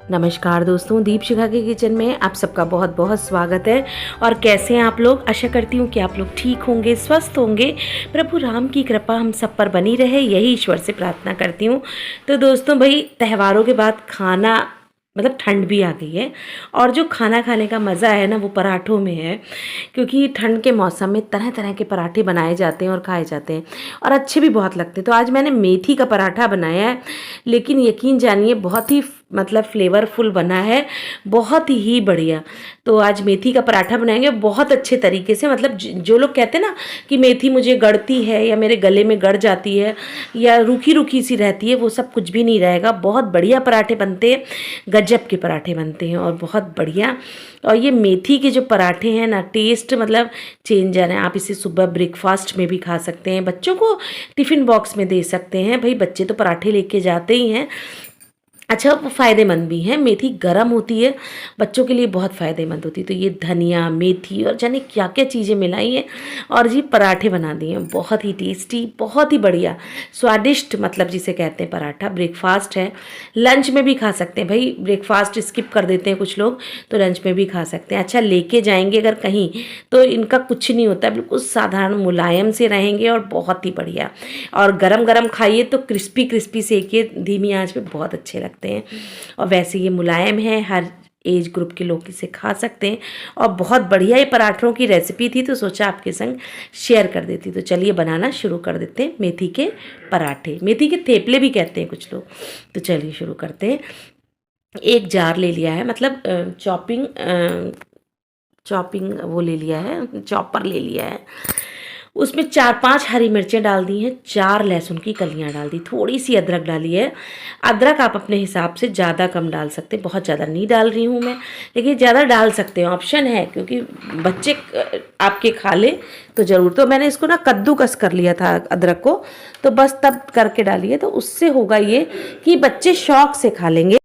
नमस्कार दोस्तों, दीपशिखा के किचन में आप सबका बहुत बहुत स्वागत है। और कैसे हैं आप लोग? आशा करती हूँ कि आप लोग ठीक होंगे, स्वस्थ होंगे। प्रभु राम की कृपा हम सब पर बनी रहे, यही ईश्वर से प्रार्थना करती हूँ। तो दोस्तों भाई, त्योहारों के बाद खाना मतलब ठंड भी आ गई है, और जो खाना खाने का मज़ा है ना वो पराठों में है। क्योंकि ठंड के मौसम में तरह तरह के पराठे बनाए जाते हैं और खाए जाते हैं, और अच्छे भी बहुत लगते हैं। तो आज मैंने मेथी का पराठा बनाया है, लेकिन यकीन जानिए बहुत ही मतलब फ्लेवरफुल बना है, बहुत ही बढ़िया। तो आज मेथी का पराठा बनाएंगे बहुत अच्छे तरीके से। मतलब जो लोग कहते हैं ना कि मेथी मुझे गड़ती है या मेरे गले में गड़ जाती है या रूखी रूखी सी रहती है, वो सब कुछ भी नहीं रहेगा। बहुत बढ़िया पराठे बनते हैं, गजब के पराठे बनते हैं और बहुत बढ़िया। और ये मेथी के जो पराठे हैं ना, टेस्ट मतलब चेंजर है। आप इसे सुबह ब्रेकफास्ट में भी खा सकते हैं, बच्चों को टिफ़िन बॉक्स में दे सकते हैं। भाई बच्चे तो पराठे लेके जाते ही हैं। अच्छा, वो फ़ायदेमंद भी है। मेथी गर्म होती है, बच्चों के लिए बहुत फ़ायदेमंद होती है। तो ये धनिया, मेथी और जाने क्या क्या चीज़ें मिलाई हैं और जी पराठे बना दिए हैं। बहुत ही टेस्टी, बहुत ही बढ़िया, स्वादिष्ट, मतलब जिसे कहते हैं पराठा। ब्रेकफास्ट है, लंच में भी खा सकते हैं। भाई ब्रेकफास्ट स्किप कर देते हैं कुछ लोग, तो लंच में भी खा सकते हैं। अच्छा, लेके जाएंगे अगर कहीं तो इनका कुछ नहीं होता, बिल्कुल साधारण मुलायम से रहेंगे और बहुत ही बढ़िया। और गरम गरम खाइए तो क्रिस्पी क्रिस्पी सेकिए धीमी आंच पे, बहुत अच्छे लगते हैं। और वैसे ये मुलायम है, हर एज ग्रुप के लोग इसे खा सकते हैं। और बहुत बढ़िया ये पराठों की रेसिपी थी, तो सोचा आपके संग शेयर कर देती। तो चलिए बनाना शुरू कर देते हैं मेथी के पराठे। मेथी के थेपले भी कहते हैं कुछ लोग। तो चलिए शुरू करते हैं। एक जार ले लिया है, मतलब चॉपिंग वो ले लिया है, चॉपर ले लिया है। उसमें 4-5 हरी मिर्चें डाल दी हैं, 4 लहसुन की कलियां डाल दी, थोड़ी सी अदरक डाली है। अदरक आप अपने हिसाब से ज़्यादा कम डाल सकते हैं, बहुत ज़्यादा नहीं डाल रही हूँ मैं, लेकिन ज़्यादा डाल सकते हैं, ऑप्शन है। क्योंकि बच्चे आपके खा ले तो ज़रूर। तो मैंने इसको ना कद्दूकस कर लिया था अदरक को, तो बस तब करके डालिए, तो उससे होगा ये कि बच्चे शौक से खा लेंगे।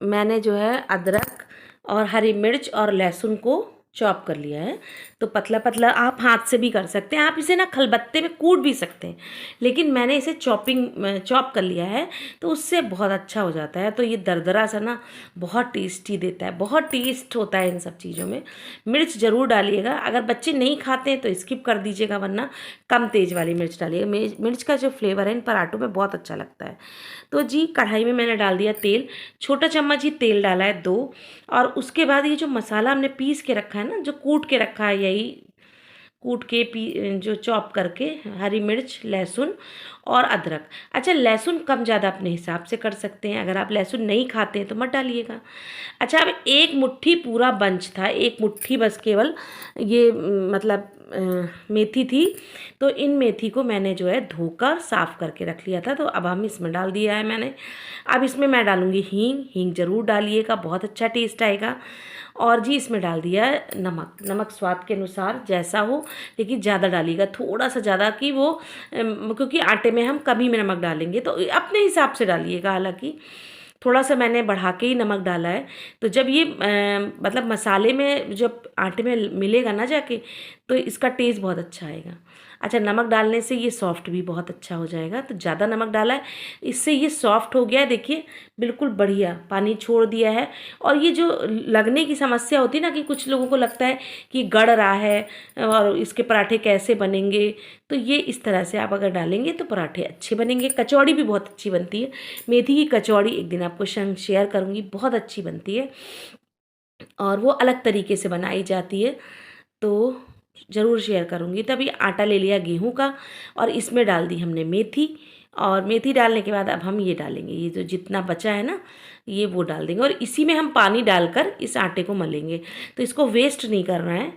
मैंने जो है अदरक और हरी मिर्च और लहसुन को चॉप कर लिया है। तो पतला पतला आप हाथ से भी कर सकते हैं, आप इसे ना खलबत्ते में कूट भी सकते हैं, लेकिन मैंने इसे चॉप कर लिया है, तो उससे बहुत अच्छा हो जाता है। तो ये दरदरा सा ना बहुत टेस्टी देता है, बहुत टेस्ट होता है इन सब चीज़ों में। मिर्च ज़रूर डालिएगा, अगर बच्चे नहीं खाते हैं तो स्किप कर दीजिएगा, वरना कम तेज़ वाली मिर्च डालिएगा। मिर्च का जो फ्लेवर है इन पराठों में बहुत अच्छा लगता है। तो जी कढ़ाई में मैंने डाल दिया तेल, छोटा चम्मच ही तेल डाला है, 2। और उसके बाद ये जो मसाला हमने पीस के रखा है ना, जो कूट के रखा है, यही कूट के जो चॉप करके, हरी मिर्च, लहसुन और अदरक। अच्छा, लहसुन कम ज़्यादा अपने हिसाब से कर सकते हैं, अगर आप लहसुन नहीं खाते हैं तो मत डालिएगा। अच्छा, अब एक मुट्ठी पूरा बंच था, एक मुट्ठी बस केवल ये मतलब मेथी थी। तो इन मेथी को मैंने जो है धोकर साफ़ करके रख लिया था, तो अब हम इसमें डाल दिया है मैंने। अब इसमें मैं डालूँगी हींग, हींग ज़रूर डालिएगा, बहुत अच्छा टेस्ट आएगा। और जी इसमें डाल दिया है नमक, नमक स्वाद के अनुसार जैसा हो, लेकिन ज़्यादा डालिएगा, थोड़ा सा ज़्यादा, कि वो क्योंकि आटे में हम कम ही में नमक डालेंगे, तो अपने हिसाब से डालिएगा। हालांकि थोड़ा सा मैंने बढ़ा के ही नमक डाला है। तो जब ये मतलब मसाले में जब आटे में मिलेगा ना जाके, तो इसका टेस्ट बहुत अच्छा आएगा। अच्छा, नमक डालने से ये सॉफ्ट भी बहुत अच्छा हो जाएगा, तो ज़्यादा नमक डाला है, इससे ये सॉफ्ट हो गया है। देखिए बिल्कुल बढ़िया पानी छोड़ दिया है। और ये जो लगने की समस्या होती है ना, कि कुछ लोगों को लगता है कि गड़ रहा है और इसके पराठे कैसे बनेंगे, तो ये इस तरह से आप अगर डालेंगे तो पराठे अच्छे बनेंगे। कचौड़ी भी बहुत अच्छी बनती है, मेथी की कचौड़ी एक दिन आपको शेयर करूँगी, बहुत अच्छी बनती है और वो अलग तरीके से बनाई जाती है, तो ज़रूर शेयर करूँगी। तभी आटा ले लिया गेहूं का, और इसमें डाल दी हमने मेथी। और मेथी डालने के बाद अब हम ये डालेंगे, ये जो जितना बचा है ना, ये वो डाल देंगे, और इसी में हम पानी डालकर इस आटे को मलेंगे, तो इसको वेस्ट नहीं करना है।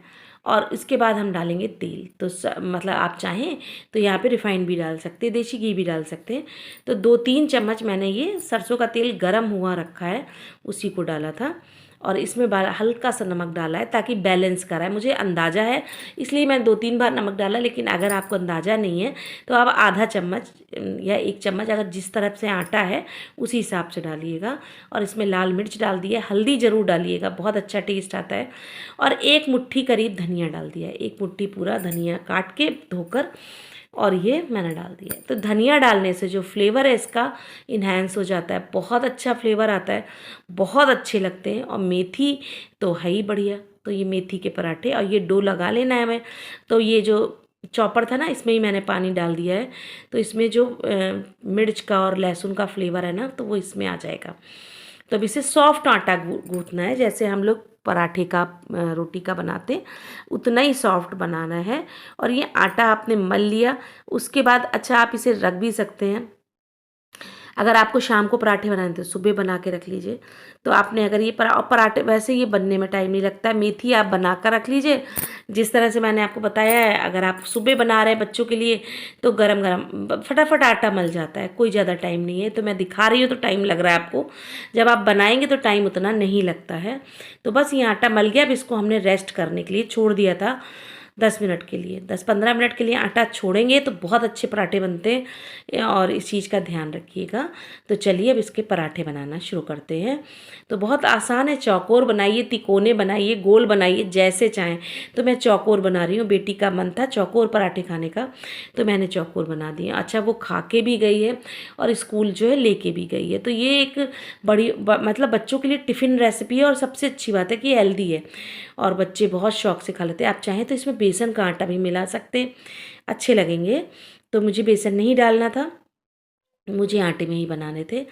और इसके बाद हम डालेंगे तेल। तो मतलब आप चाहें तो यहाँ पे रिफाइंड भी डाल सकते हैं, देसी घी भी डाल सकते हैं। तो 2-3 चम्मच मैंने ये सरसों का तेल गरम हुआ रखा है, उसी को डाला था। और इसमें हल्का सा नमक डाला है ताकि बैलेंस कराए, मुझे अंदाज़ा है इसलिए मैं 2-3 बार नमक डाला। लेकिन अगर आपको अंदाज़ा नहीं है तो आप आधा चम्मच या 1 चम्मच, अगर जिस तरफ से आटा है उसी हिसाब से डालिएगा। और इसमें लाल मिर्च डाल दिया, हल्दी ज़रूर डालिएगा, बहुत अच्छा टेस्ट आता है। और 1 मुट्ठी करीब धनिया डाल दिया है, 1 मुट्ठी पूरा धनिया काट के धोकर और ये मैंने डाल दिया है। तो धनिया डालने से जो फ्लेवर है इसका इन्हेंस हो जाता है, बहुत अच्छा फ्लेवर आता है, बहुत अच्छे लगते हैं। और मेथी तो है ही बढ़िया। तो ये मेथी के पराठे, और ये डो लगा लेना है हमें। तो ये जो चॉपर था ना, इसमें ही मैंने पानी डाल दिया है, तो इसमें जो मिर्च का और लहसुन का फ्लेवर है ना, तो वो इसमें आ जाएगा। तो अब इसे सॉफ्ट आटा गूँथना है, जैसे हम लोग पराठे का रोटी का बनाते हैं उतना ही सॉफ्ट बनाना है। और ये आटा आपने मल लिया, उसके बाद अच्छा आप इसे रख भी सकते हैं। अगर आपको शाम को पराठे बनाने थे सुबह बना के रख लीजिए। तो आपने अगर ये पराठे वैसे ये बनने में टाइम नहीं लगता है, मेथी आप बना कर रख लीजिए जिस तरह से मैंने आपको बताया है। अगर आप सुबह बना रहे हैं बच्चों के लिए तो गरम गरम फटाफट आटा मल जाता है, कोई ज़्यादा टाइम नहीं है। तो मैं दिखा रही हूँ तो टाइम लग रहा है आपको, जब आप बनाएंगे तो टाइम उतना नहीं लगता है। तो बस ये आटा मल गया। अब इसको हमने रेस्ट करने के लिए छोड़ दिया था 10 मिनट के लिए, 10-15 मिनट के लिए आटा छोड़ेंगे तो बहुत अच्छे पराठे बनते हैं, और इस चीज़ का ध्यान रखिएगा। तो चलिए अब इसके पराठे बनाना शुरू करते हैं। तो बहुत आसान है, चौकोर बनाइए, तिकोने बनाइए, गोल बनाइए, जैसे चाहें। तो मैं चौकोर बना रही हूँ, बेटी का मन था चौकोर पराठे खाने का, तो मैंने चौकोर बना दिए। अच्छा वो खा के भी गई है और स्कूल जो है लेके भी गई है। तो ये एक मतलब बच्चों के लिए टिफ़िन रेसिपी है, और सबसे अच्छी बात है कि हेल्दी है और बच्चे बहुत शौक से खा लेते हैं। आप चाहें तो इसमें बेसन का आटा भी मिला सकते हैं, अच्छे लगेंगे। तो मुझे बेसन नहीं डालना था, मुझे आटे में ही बनाने थे,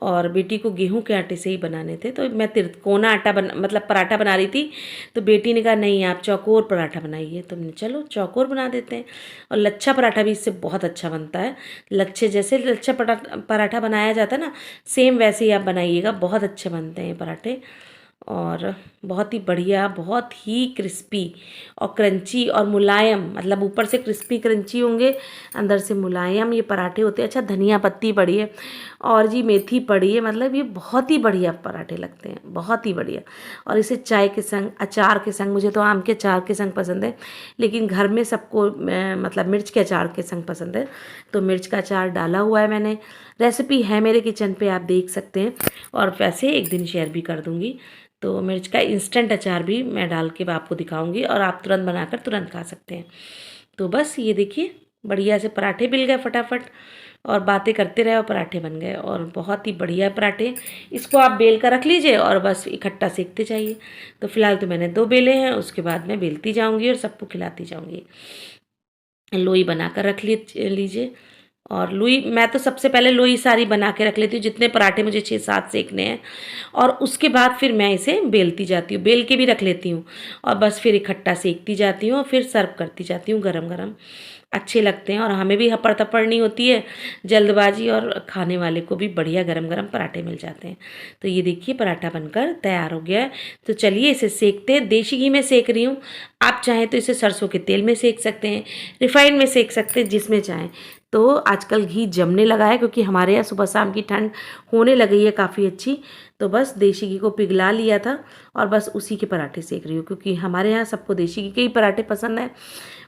और बेटी को गेहूं के आटे से ही बनाने थे। तो मैं तिरकोना आटा मतलब पराठा बना रही थी, तो बेटी ने कहा नहीं आप चौकोर पराठा बनाइए। तो हमने चलो चौकोर बना देते हैं। और लच्छा पराठा भी इससे बहुत अच्छा बनता है। लच्छे जैसे लच्छा पराठा बनाया जाता है ना, सेम वैसे ही आप बनाइएगा, बहुत अच्छे बनते हैं पराठे। और बहुत ही बढ़िया, बहुत ही क्रिस्पी और क्रंची और मुलायम, मतलब ऊपर से क्रिस्पी क्रंची होंगे, अंदर से मुलायम ये पराठे होते हैं। अच्छा धनिया पत्ती पड़ी है और जी मेथी पड़ी है, मतलब ये बहुत ही बढ़िया पराठे लगते हैं, बहुत ही बढ़िया। और इसे चाय के संग, अचार के संग, मुझे तो आम के अचार के संग पसंद है, लेकिन घर में सबको मतलब मिर्च के अचार के संग पसंद है, तो मिर्च का अचार डाला हुआ है मैंने। रेसिपी है मेरे किचन पे, आप देख सकते हैं, और वैसे एक दिन शेयर भी कर दूँगी। तो मिर्च का इंस्टेंट अचार भी मैं डाल के आपको दिखाऊंगी, और आप तुरंत बनाकर तुरंत खा सकते हैं। तो बस ये देखिए बढ़िया से पराठे मिल गए फटाफट, और बातें करते रहे और पराठे बन गए, और बहुत ही बढ़िया पराठे। इसको आप बेल कर रख लीजिए और बस इकट्ठा सेकते जाइए। तो फिलहाल तो मैंने 2 बेले हैं, उसके बाद मैं बेलती जाऊँगी और सबको खिलाती जाऊँगी। लोई बना कर रख लीजिए। और लोई मैं तो सबसे पहले लोई सारी बना के रख लेती हूँ, जितने पराठे मुझे 6-7 सेकने हैं, और उसके बाद फिर मैं इसे बेलती जाती हूँ, बेल के भी रख लेती हूँ, और बस फिर इकट्ठा सेकती जाती हूँ और फिर सर्व करती जाती हूँ गरम गरम। अच्छे लगते हैं, और हमें भी हपड़ थपड़ नहीं होती है, जल्दबाजी, और खाने वाले को भी बढ़िया गरम गरम पराठे मिल जाते हैं। तो ये देखिए पराठा बनकर तैयार हो गया है। तो चलिए इसे सेकते हैं। देसी घी में सेक रही हूँ, आप चाहें तो इसे सरसों के तेल में सेक सकते हैं, रिफाइंड में सेक सकते हैं, जिसमें चाहें। तो आजकल घी जमने लगा है, क्योंकि हमारे यहाँ सुबह शाम की ठंड होने लगी है काफ़ी अच्छी। तो बस देसी घी को पिघला लिया था और बस उसी के पराठे सेक रही हूँ, क्योंकि हमारे यहाँ सबको देसी घी के ही पराठे पसंद है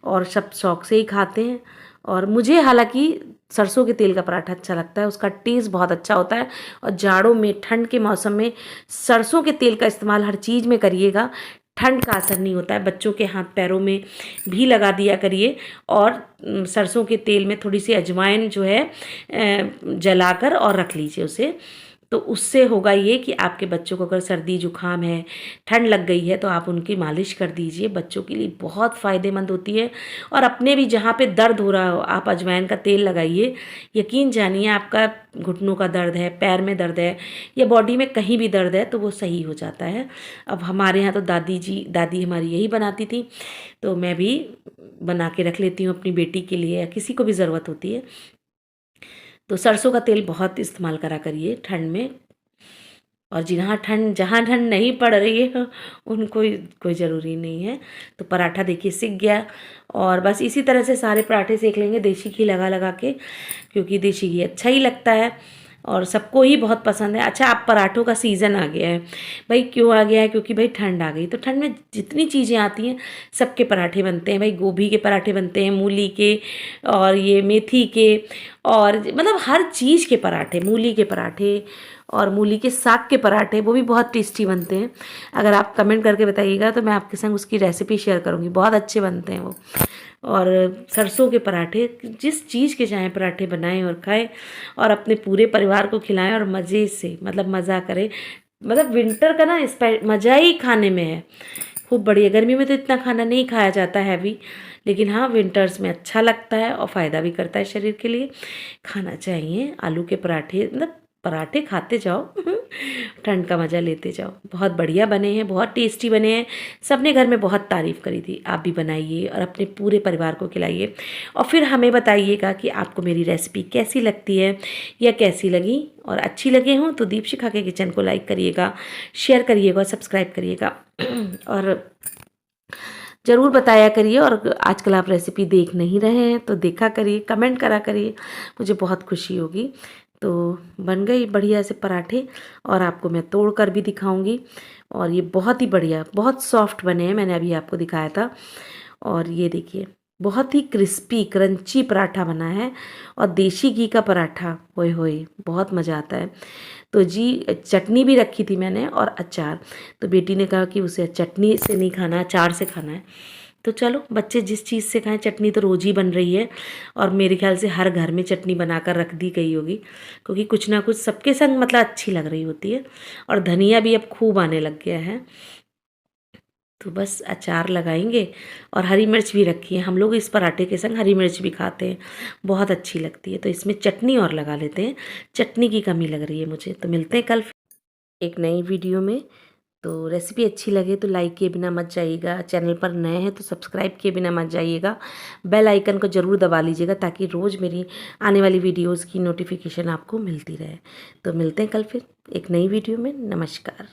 और सब शौक से ही खाते हैं। और मुझे हालांकि सरसों के तेल का पराठा अच्छा लगता है, उसका टेस्ट बहुत अच्छा होता है। और जाड़ों में, ठंड के मौसम में सरसों के तेल का इस्तेमाल हर चीज़ में करिएगा, ठंड का असर नहीं होता है। बच्चों के हाथ पैरों में भी लगा दिया करिए, और सरसों के तेल में थोड़ी सी अजवाइन जो है जलाकर और रख लीजिए उसे। तो उससे होगा ये कि आपके बच्चों को अगर सर्दी जुकाम है, ठंड लग गई है, तो आप उनकी मालिश कर दीजिए, बच्चों के लिए बहुत फ़ायदेमंद होती है। और अपने भी जहाँ पे दर्द हो रहा हो आप अजवाइन का तेल लगाइए, यकीन जानिए आपका घुटनों का दर्द है, पैर में दर्द है, या बॉडी में कहीं भी दर्द है तो वो सही हो जाता है। अब हमारे यहाँ तो दादी हमारी यही बनाती थी, तो मैं भी बना के रख लेती हूँ अपनी बेटी के लिए, या किसी को भी ज़रूरत होती है। तो सरसों का तेल बहुत इस्तेमाल करा करिए ठंड में। और जहाँ ठंड नहीं पड़ रही है उनको कोई ज़रूरी नहीं है। तो पराठा देखिए सिक गया, और बस इसी तरह से सारे पराठे सेक लेंगे देसी घी लगा लगा के, क्योंकि देसी घी अच्छा ही लगता है और सबको ही बहुत पसंद है। अच्छा आप पराठों का सीज़न आ गया है भाई, क्यों आ गया है? क्योंकि भाई ठंड आ गई, तो ठंड में जितनी चीज़ें आती हैं सबके पराठे बनते हैं भाई। गोभी के पराठे बनते हैं, मूली के, और ये मेथी के, और मतलब हर चीज़ के पराठे, मूली के पराठे और मूली के साग के पराठे, वो भी बहुत टेस्टी बनते हैं। अगर आप कमेंट करके बताइएगा तो मैं आपके संग उसकी रेसिपी शेयर करूँगी, बहुत अच्छे बनते हैं वो। और सरसों के पराठे, जिस चीज़ के चाहें पराठे बनाएं और खाएं और अपने पूरे परिवार को खिलाएं और मज़े से, मतलब मज़ा करें। मतलब विंटर का ना मज़ा ही खाने में है, खूब बढ़िया। गर्मी में तो इतना खाना नहीं खाया जाता हैवी, लेकिन हाँ विंटर्स में अच्छा लगता है और फ़ायदा भी करता है शरीर के लिए। खाना चाहिए आलू के पराठे, मतलब पराठे खाते जाओ ठंड का मज़ा लेते जाओ। बहुत बढ़िया बने हैं, बहुत टेस्टी बने हैं। सबने घर में बहुत तारीफ़ करी थी। आप भी बनाइए और अपने पूरे परिवार को खिलाइए और फिर हमें बताइएगा कि आपको मेरी रेसिपी कैसी लगती है या कैसी लगी। और अच्छी लगे हों तो दीप शिखा के किचन को लाइक करिएगा, शेयर करिएगा, सब्सक्राइब करिएगा और ज़रूर बताया करिए। और आजकल आप रेसिपी देख नहीं रहे हैं तो देखा करिए, कमेंट करा करिए, मुझे बहुत खुशी होगी। तो बन गई बढ़िया से पराठे और आपको मैं तोड़ कर भी दिखाऊंगी। और ये बहुत ही बढ़िया, बहुत सॉफ्ट बने हैं, मैंने अभी आपको दिखाया था। और ये देखिए बहुत ही क्रिस्पी क्रंची पराठा बना है और देसी घी का पराठा, होए होए बहुत मज़ा आता है। तो जी चटनी भी रखी थी मैंने और अचार, तो बेटी ने कहा कि उसे चटनी से नहीं खाना, अचार से खाना है। तो चलो बच्चे जिस चीज़ से खाएं, चटनी तो रोज़ ही बन रही है और मेरे ख्याल से हर घर में चटनी बनाकर रख दी गई होगी, क्योंकि कुछ ना कुछ सबके संग मतलब अच्छी लग रही होती है। और धनिया भी अब खूब आने लग गया है। तो बस अचार लगाएंगे और हरी मिर्च भी रखी है, हम लोग इस पराठे के संग हरी मिर्च भी खाते हैं, बहुत अच्छी लगती है। तो इसमें चटनी और लगा लेते हैं, चटनी की कमी लग रही है मुझे। तो मिलते हैं कल एक नई वीडियो में। तो रेसिपी अच्छी लगे तो लाइक किए बिना मत जाइएगा, चैनल पर नए हैं तो सब्सक्राइब किए बिना मत जाइएगा, बेल आइकन को ज़रूर दबा लीजिएगा ताकि रोज़ मेरी आने वाली वीडियोज़ की नोटिफिकेशन आपको मिलती रहे। तो मिलते हैं कल फिर एक नई वीडियो में। नमस्कार।